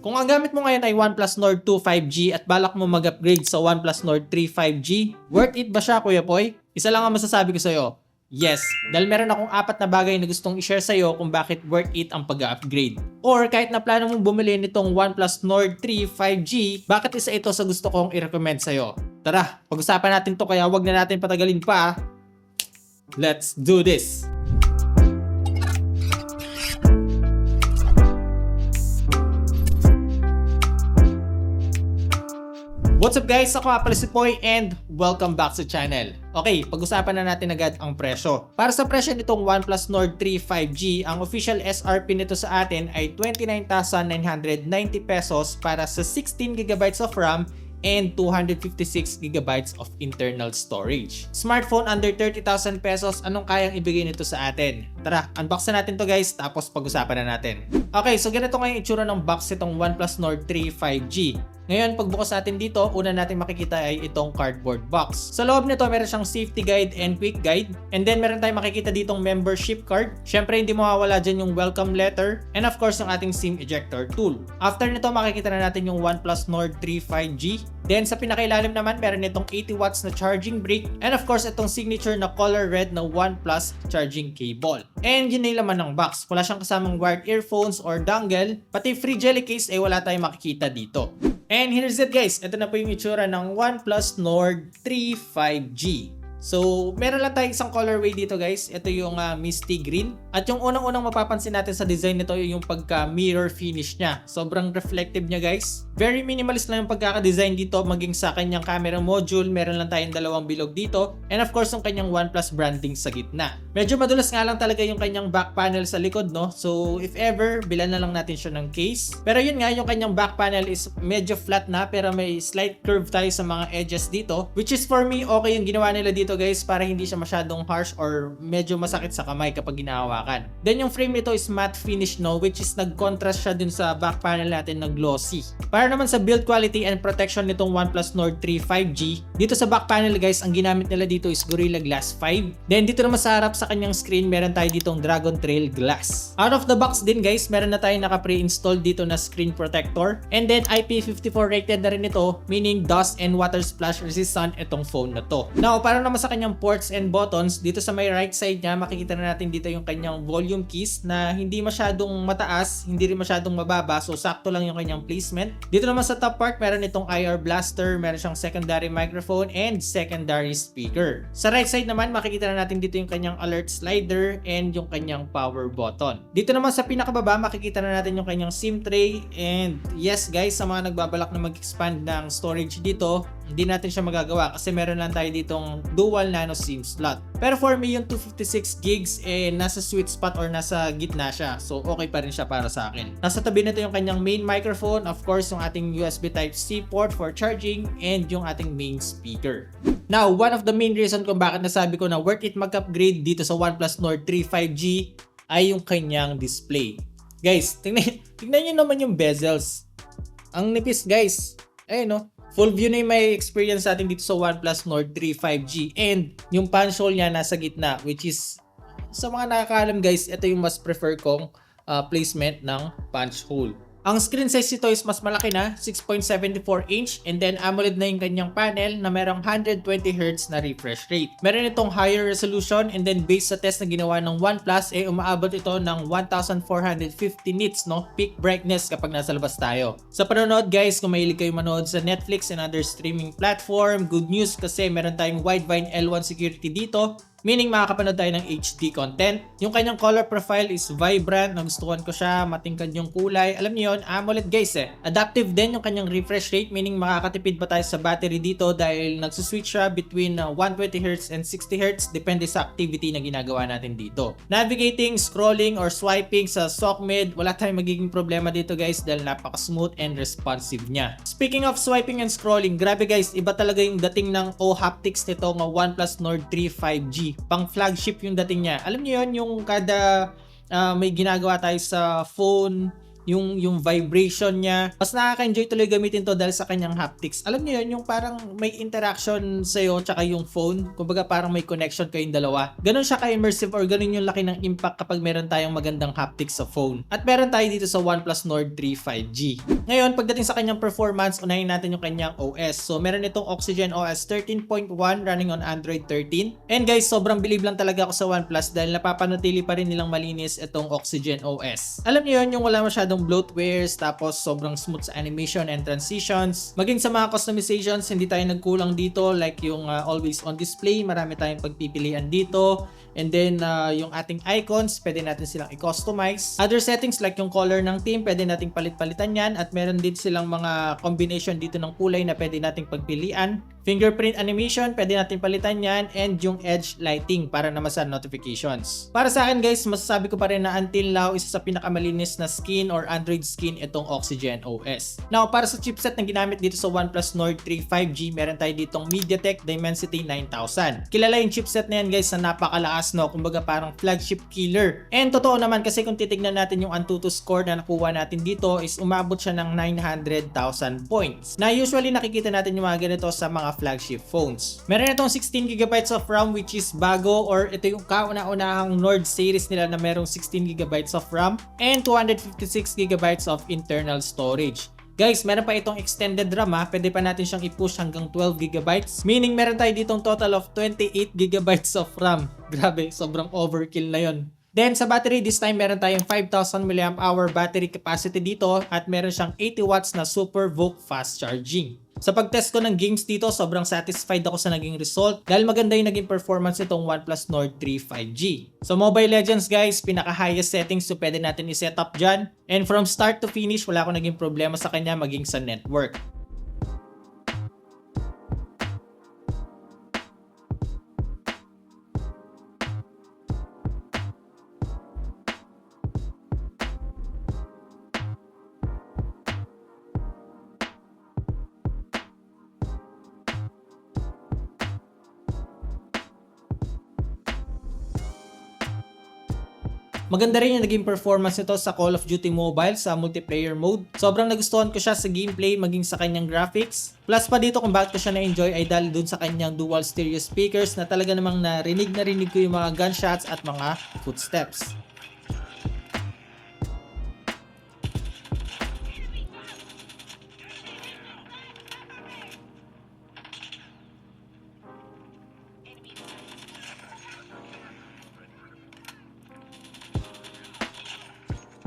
Kung ang gamit mo ngayon ay OnePlus Nord 2 5G at balak mo mag-upgrade sa OnePlus Nord 3 5G, worth it ba siya, Kuya Poy? Isa lang ang masasabi ko sa'yo, yes, dahil meron akong 4 na bagay na gustong i-share sa'yo kung bakit worth it ang pag-upgrade. Or kahit na plano mong bumili nitong OnePlus Nord 3 5G, bakit isa ito sa gusto kong i-recommend sa'yo? Tara, pag-usapan natin to kaya wag na natin patagalin pa. Let's do this! What's up guys? Ako nga pala si Poy and welcome back sa channel. Okay, pag-usapan na natin agad ang presyo. Para sa presyo nitong OnePlus Nord 3 5G, ang official SRP nito sa atin ay 29,990 pesos para sa 16GB of RAM and 256GB of internal storage. Smartphone under 30,000 pesos, anong kayang ibigay nito sa atin? Tara, unbox na natin to guys, tapos pag-usapan na natin. Okay, so ganito nga yung itsura ng box itong OnePlus Nord 3 5G. Ngayon, pagbukas natin dito, una natin makikita ay itong cardboard box. Sa loob nito, meron siyang safety guide and quick guide. And then, meron tayong makikita ditong membership card. Syempre, hindi mawawala dyan yung welcome letter. And of course, yung ating SIM ejector tool. After nito, makikita na natin yung OnePlus Nord 3 5G. Then, sa pinakailalim naman, meron itong 80 watts na charging brick. And of course, itong signature na color red na OnePlus charging cable. And yun na laman ng box. Wala siyang kasamang wired earphones or dongle. Pati free jelly case, wala tayong makikita dito. And here's it guys, ito na po yung itsura ng OnePlus Nord 3 5G. So, meron lang tayong isang colorway dito guys. Ito yung misty green. At yung unang-unang mapapansin natin sa design nito yung pagka-mirror finish niya. Sobrang reflective niya guys. Very minimalist lang yung pagkaka-design dito. Maging sa kanyang camera module, meron lang tayong dalawang bilog dito. And of course, yung kanyang OnePlus branding sa gitna. Medyo madulas nga lang talaga yung kanyang back panel sa likod, no? So, if ever, bilan na lang natin siya ng case. Pero yun nga, yung kanyang back panel is medyo flat na pero may slight curve tayo sa mga edges dito. Which is for me, okay yung ginawa nila dito guys para hindi siya masyadong harsh or medyo masakit sa kamay kapag ginahawakan. Then yung frame nito is matte finish no, which is nag-contrast siya dun sa back panel natin na glossy. Para naman sa build quality and protection nitong OnePlus Nord 3 5G, dito sa back panel guys, ang ginamit nila dito is Gorilla Glass 5. Then dito naman sa harap sa kanyang screen, meron tayo ditong Dragon Trail Glass. Out of the box din guys, meron na tayong naka-pre-install dito na screen protector. And then IP54 rated na rin ito, meaning dust and water splash resistant itong phone na to. Now, para naman sa kanyang ports and buttons, dito sa may right side niya, makikita na natin dito yung kanyang volume keys na hindi masyadong mataas, hindi rin masyadong mababa, so sakto lang yung kanyang placement. Dito naman sa top part, meron itong IR blaster, meron siyang secondary microphone and secondary speaker. Sa right side naman, makikita na natin dito yung kanyang alert slider and yung kanyang power button. Dito naman sa pinakababa, makikita na natin yung kanyang SIM tray and yes guys, sa mga nagbabalak na mag-expand ng storage dito, hindi natin siya magagawa kasi meron lang tayo ditong dual nano SIM slot. Pero for me, yung 256 gigs nasa sweet spot or nasa gitna siya. So okay pa rin siya para sa akin. Nasa tabi nito yung kanyang main microphone, of course yung ating USB Type-C port for charging and yung ating main speaker. Now, one of the main reason kung bakit nasabi ko na worth it mag-upgrade dito sa OnePlus Nord 3 5G ay yung kanyang display. Guys, tingnan nyo naman yung bezels. Ang nipis guys. Ayun no. Full view na yung may experience natin dito sa OnePlus Nord 3 5G and yung punch hole niya nasa gitna, which is sa mga nakakaalam guys, ito yung mas prefer kong placement ng punch hole. Ang screen size nito is mas malaki na, 6.74 inch and then AMOLED na yung kanyang panel na merong 120Hz na refresh rate. Meron itong higher resolution and then based sa test na ginawa ng OnePlus, umaabot ito ng 1450 nits, no? Peak brightness kapag nasa labas tayo. Sa panonood guys, kung mahilig kayo manood sa Netflix and other streaming platform, good news kasi meron tayong Widevine L1 security dito. Meaning makakapanood tayo ng HD content. Yung kanyang color profile is vibrant. Nagustuhan ko siya. Matingkad yung kulay. Alam niyo yun, AMOLED guys Adaptive din yung kanyang refresh rate. Meaning makakatipid pa tayo sa battery dito dahil nagsuswitch siya between 120Hz and 60Hz. Depende sa activity na ginagawa natin dito. Navigating, scrolling, or swiping sa SOCMED, wala tayong magiging problema dito guys dahil napaka-smooth and responsive niya. Speaking of swiping and scrolling, grabe guys, iba talaga yung dating ng haptics nito ng OnePlus Nord 3 5G. Pang flagship yung dating niya. Alam niyo yun, yung kada may ginagawa tayo sa phone, yung vibration niya. Mas nakaka-enjoy tuloy gamitin to dahil sa kanyang haptics. Alam niyo yun, yung parang may interaction sa'yo tsaka yung phone. Kumbaga parang may connection kayong dalawa. Ganun siya ka-immersive or ganun yung laki ng impact kapag meron tayong magandang haptics sa phone. At meron tayo dito sa OnePlus Nord 3 5G. Ngayon, pagdating sa kanyang performance, unahin natin yung kanyang OS. So meron itong Oxygen OS 13.1 running on Android 13. And guys, sobrang believe lang talaga ako sa OnePlus dahil napapanatili pa rin nilang malinis itong Oxygen OS. Alam niyo yun, yung wala masyadong bloatwares, tapos sobrang smooth sa animation and transitions. Maging sa mga customizations, hindi tayo nagkulang dito, like yung always on display, marami tayong pagpipilian dito. And then, yung ating icons, pwede natin silang i-customize. Other settings like yung color ng theme, pwede nating palit-palitan yan. At meron din silang mga combination dito ng kulay na pwede nating pagpilian. Fingerprint animation, pwede natin palitan yan. And yung edge lighting para naman sa notifications. Para sa akin guys, masasabi ko pa rin na until now, isa sa pinakamalinis na skin or Android skin itong Oxygen OS. Now, para sa chipset na ginamit dito sa OnePlus Nord 3 5G, meron tayo ditong MediaTek Dimensity 9000. Kilala yung chipset na yan guys na napakalakas, no? Kumbaga parang flagship killer. And totoo naman kasi kung titignan natin yung Antutu score na nakuha natin dito is umabot siya ng 900,000 points. Na usually nakikita natin yung mga ganito sa mga flagship phones. Meron itong 16GB of RAM which is bago, or ito yung kauna-unahang Nord series nila na merong 16GB of RAM and 256GB of internal storage. Guys, meron pa itong extended RAM ha. Pwede pa natin siyang i-push hanggang 12GB. Meaning meron tayo ditong total of 28GB of RAM. Grabe, sobrang overkill na yon. Then sa battery, this time meron tayong 5,000 mAh battery capacity dito at meron siyang 80 watts na Super VOOC fast charging. Sa pagtest ko ng games dito, sobrang satisfied ako sa naging result dahil maganda yung naging performance nitong OnePlus Nord 3 5G. So Mobile Legends guys, pinaka-highest settings so pwede natin i-set up dyan. And from start to finish, wala akong naging problema sa kanya maging sa network. Maganda rin yung naging performance nito sa Call of Duty Mobile sa multiplayer mode. Sobrang nagustuhan ko siya sa gameplay maging sa kanyang graphics. Plus pa dito kung bakit ko siya na-enjoy ay dahil dun sa kanyang dual stereo speakers na talaga namang narinig ko yung mga gunshots at mga footsteps.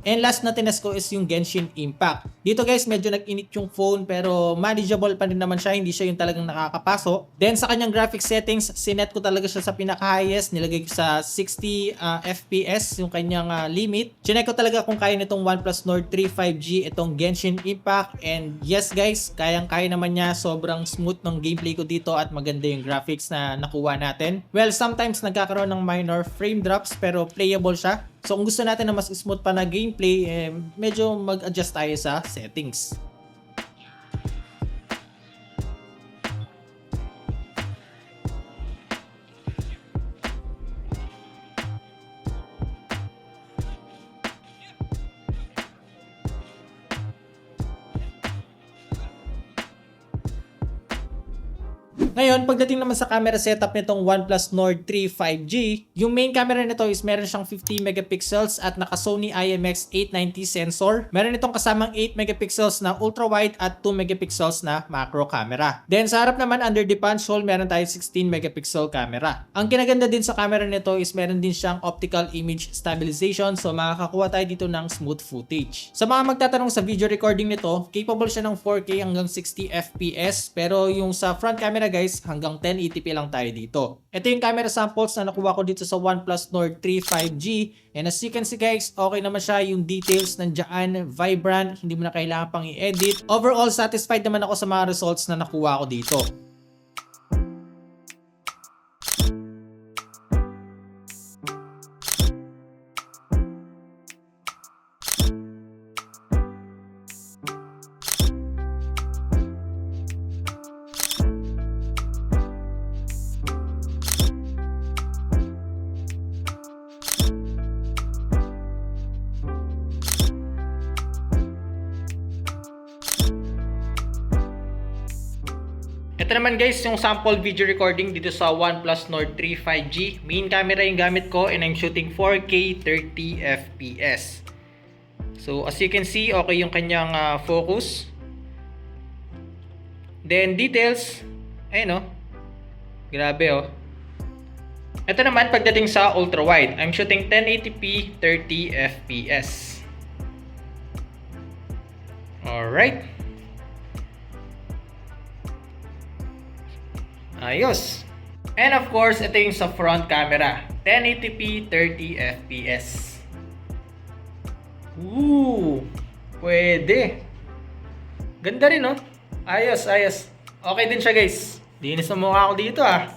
And last na tinest ko is yung Genshin Impact. Dito guys, medyo nag-init yung phone pero manageable pa rin naman siya, hindi siya yung talagang nakakapaso. Then sa kanyang graphics settings, sinet ko talaga siya sa pinaka-highest, nilagay ko sa 60 FPS yung kanyang limit. Chinek ko talaga kung kaya nitong OnePlus Nord 3 5G itong Genshin Impact, and yes guys, kayang-kaya naman niya. Sobrang smooth ng gameplay ko dito at maganda yung graphics na nakuha natin. Well, sometimes nagkakaroon ng minor frame drops pero playable siya. So kung gusto natin na mas smooth pa na gameplay, medyo mag-adjust tayo sa settings. Ngayon, pagdating naman sa camera setup nitong OnePlus Nord 3 5G, yung main camera nito is meron siyang 50 megapixels at naka Sony IMX890 sensor. Meron itong kasamang 8 megapixels na ultra-wide at 2 megapixels na macro camera. Then sa harap naman under the punch hole, meron tayong 16 megapixel camera. Ang kinaganda din sa camera nito is meron din siyang optical image stabilization, so makakakuha tayo dito ng smooth footage. Sa mga magtatanong sa video recording nito, capable siya ng 4K hanggang 60 FPS, pero yung sa front camera guys, hanggang 1080p lang tayo dito. Ito yung camera samples na nakuha ko dito sa OnePlus Nord 3 5G, and as you can see guys, okay naman siya, yung details nandiyan, vibrant, hindi mo na kailangan pang i-edit. Overall, satisfied naman ako sa mga results na nakuha ko dito. Ito naman guys, yung sample video recording dito sa OnePlus Nord 3 5G. Main camera yung gamit ko and I'm shooting 4K 30 FPS. So as you can see, okay yung kanyang focus. Then details, ayun oh. Grabe oh. Ito naman pagdating sa ultra wide, I'm shooting 1080p 30 FPS. Alright. Ayos. And of course, ito yung sa front camera. 1080p 30 FPS. Pwede. Ganda rin no? Ayos, ayos. Okay din siya guys. Dinis na mukha ako dito ah.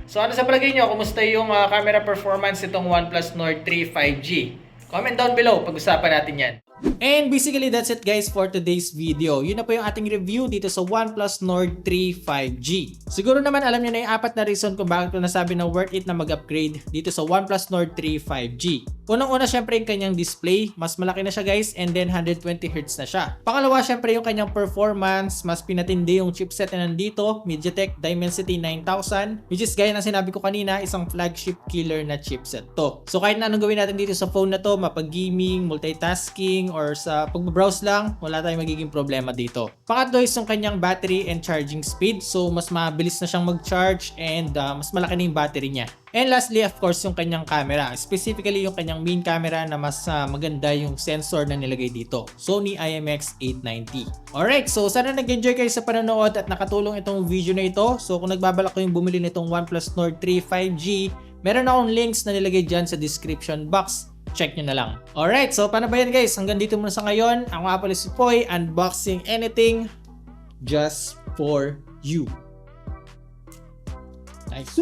So ano sa palagay nyo? Kumusta yung camera performance itong OnePlus Nord 3 5G? Comment down below, pag-usapan natin yan. And basically that's it guys for today's video. Yun na po yung ating review dito sa OnePlus Nord 3 5G. Siguro naman alam nyo na yung 4 na reason kung bakit ko nasabi na worth it na mag-upgrade dito sa OnePlus Nord 3 5G. Unang-una syempre yung kanyang display, mas malaki na siya guys, and then 120Hz na siya. Pangalawa syempre yung kanyang performance, mas pinatindi yung chipset na nandito, MediaTek Dimensity 9000, which is gaya ng sinabi ko kanina, isang flagship killer na chipset to. So kahit na anong gawin natin dito sa phone na to, mapag-gaming, multitasking, or sa pag-browse lang, wala tayong magiging problema dito. Pangatlo is yung kanyang battery and charging speed, so mas mabilis na siyang mag-charge and mas malaki na yung battery niya. And lastly, of course, yung kanyang camera. Specifically, yung kanyang main camera na mas maganda yung sensor na nilagay dito. Sony IMX890. Alright, so sana nag-enjoy kayo sa panonood at nakatulong itong video na ito. So kung nagbabalak ko yung bumili nitong OnePlus Nord 3 5G, meron akong links na nilagay dyan sa description box. Check nyo na lang. Alright, so paano ba yan guys? Hanggang dito muna sa ngayon. Ako nga pala si Poy, unboxing anything just for you. Nice.